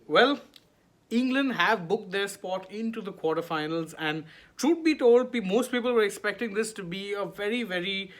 Well, England have booked their spot into the quarterfinals, and truth be told, most people were expecting this to be a very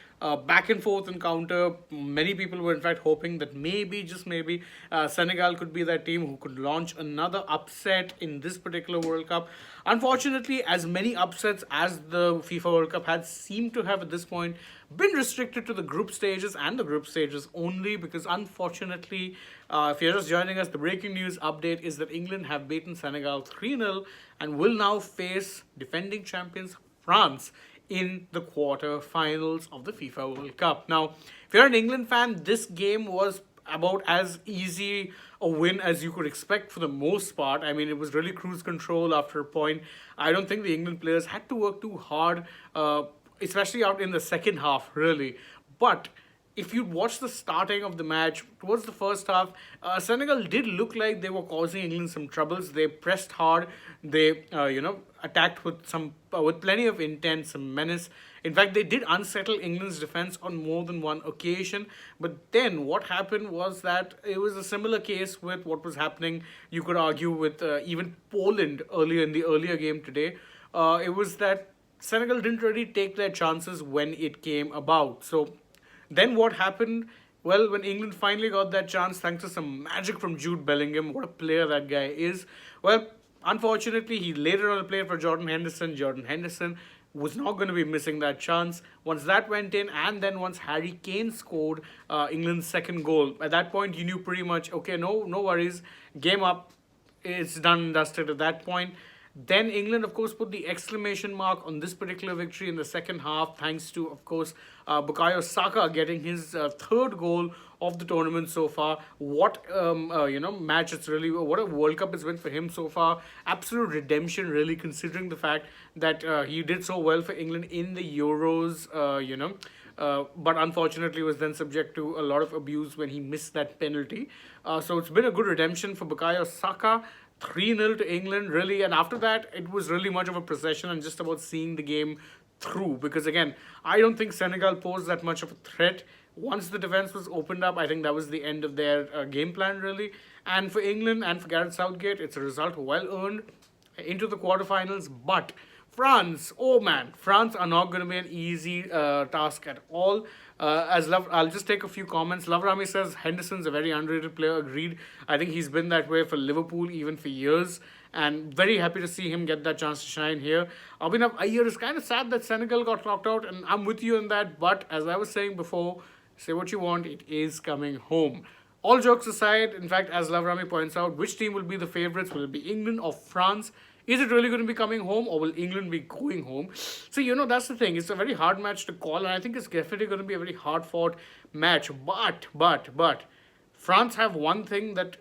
back and forth encounter. Many people were, in fact, hoping that maybe, just maybe, Senegal could be that team who could launch another upset in this particular World Cup. Unfortunately, as many upsets as the FIFA World Cup had seemed to have at this point been restricted to the group stages and the group stages only because, unfortunately, if you're just joining us, the breaking news update is that England have beaten Senegal 3-0 and will now face defending champions France in the quarter-finals of the FIFA World Cup. Now, if you're an England fan, this game was about as easy a win as you could expect for the most part. I mean, it was really cruise control after a point. I don't think the England players had to work too hard, especially out in the second half, really. But if you watch the starting of the match towards the first half, Senegal did look like they were causing England some troubles. They pressed hard. They attacked with with plenty of intent, some menace. In fact, they did unsettle England's defense on more than one occasion. But then what happened was that it was a similar case with what was happening, you could argue, with even Poland earlier in the earlier game today. It was that Senegal didn't really take their chances when it came about. So then what happened? Well, when England finally got that chance, thanks to some magic from Jude Bellingham, what a player that guy is. Well, unfortunately, he later on played for Jordan Henderson. Jordan Henderson was not going to be missing that chance. Once that went in, and then once Harry Kane scored England's second goal, at that point you knew pretty much, okay, no worries, game up, it's done and dusted at that point. Then England, of course, put the exclamation mark on this particular victory in the second half, thanks to, of course, Bukayo Saka getting his third goal of the tournament so far. What match it's really, what a World Cup it's been for him so far. Absolute redemption, really, considering the fact that he did so well for England in the Euros. But unfortunately was then subject to a lot of abuse when he missed that penalty. So it's been a good redemption for Bukayo Saka. 3-0 to England, really. And after that, it was really much of a procession and just about seeing the game through. Because again, I don't think Senegal posed that much of a threat. Once the defense was opened up, I think that was the end of their game plan, really. And for England and for Gareth Southgate, it's a result well earned into the quarterfinals. But France, oh man, France are not going to be an easy task at all. I'll just take a few comments. Love Rami says Henderson's a very underrated player. Agreed. I think he's been that way for Liverpool even for years, and very happy to see him get that chance to shine here. Abhinav Iyer is kind of sad that Senegal got knocked out, and I'm with you in that. But as I was saying before, say what you want, it is coming home. All jokes aside, in fact, as Love Rami points out, which team will be the favourites? Will it be England or France? Is it really going to be coming home, or will England be going home? So, that's the thing. It's a very hard match to call, and I think it's definitely going to be a very hard fought match. But, France have one thing that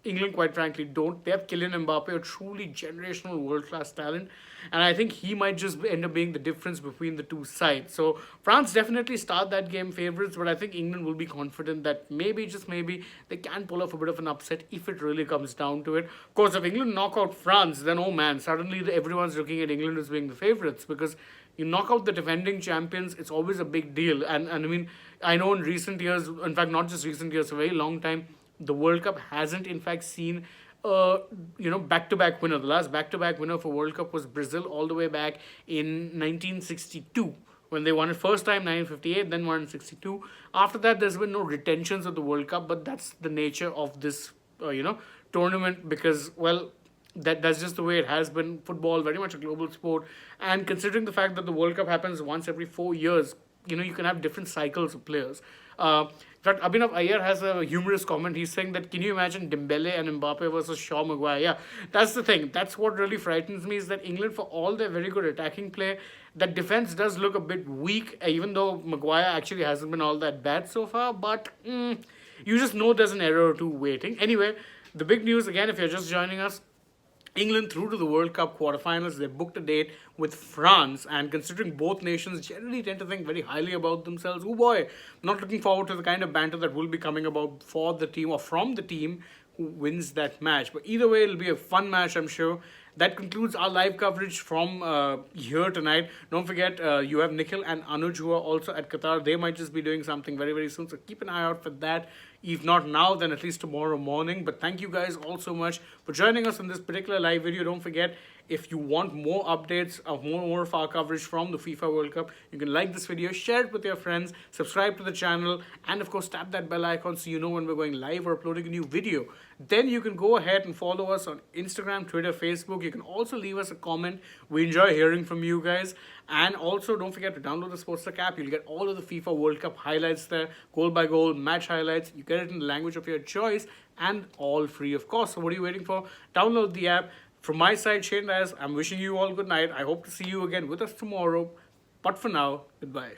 England, quite frankly, don't. They have Kylian Mbappe, a truly generational world class talent. And I think he might just end up being the difference between the two sides. So France definitely start that game favourites, but I think England will be confident that maybe, just maybe, they can pull off a bit of an upset if it really comes down to it. Of course, if England knock out France, then oh man, suddenly everyone's looking at England as being the favourites, because you knock out the defending champions, it's always a big deal. And I mean, I know in recent years, in fact, not just recent years, a very long time, the World Cup hasn't, in fact, seen back-to-back winner. The last back-to-back winner for World Cup was Brazil all the way back in 1962 when they won it first time, 1958, then won in 62. After that, there's been no retentions of the World Cup, but that's the nature of this, tournament because, well, that's just the way it has been. Football, very much a global sport, and considering the fact that the World Cup happens once every 4 years, you can have different cycles of players. In fact, Abhinav Iyer has a humorous comment. He's saying that, can you imagine Dembele and Mbappe versus Shaw Maguire? Yeah, that's the thing. That's what really frightens me, is that England, for all their very good attacking play, that defense does look a bit weak, even though Maguire actually hasn't been all that bad so far. But you just know there's an error or two waiting. Anyway, the big news, again, if you're just joining us, England through to the World Cup quarterfinals. They booked a date with France, and considering both nations generally tend to think very highly about themselves, oh boy, not looking forward to the kind of banter that will be coming about for the team or from the team who wins that match. But either way, it'll be a fun match, I'm sure. that concludes our live coverage from here tonight. Don't forget, you have Nikhil and Anuj who are also at Qatar. They might just be doing something very, very soon. So keep an eye out for that. If not now, then at least tomorrow morning. But thank you guys all so much for joining us in this particular live video. Don't forget, if you want more updates of more of our coverage from the FIFA World Cup, you can like this video, share it with your friends, subscribe to the channel, and of course tap that bell icon so you know when we're going live or uploading a new video. Then you can go ahead and follow us on Instagram, Twitter, Facebook. You can also leave us a comment. We enjoy hearing from you guys. And also don't forget to download the Sportstech app. You'll get all of the FIFA World Cup highlights there, goal by goal, match highlights. You get it in the language of your choice and all free of cost. So what are you waiting for? Download the app. From my side, Shane Dias, I'm wishing you all good night. I hope to see you again with us tomorrow. But for now, goodbye.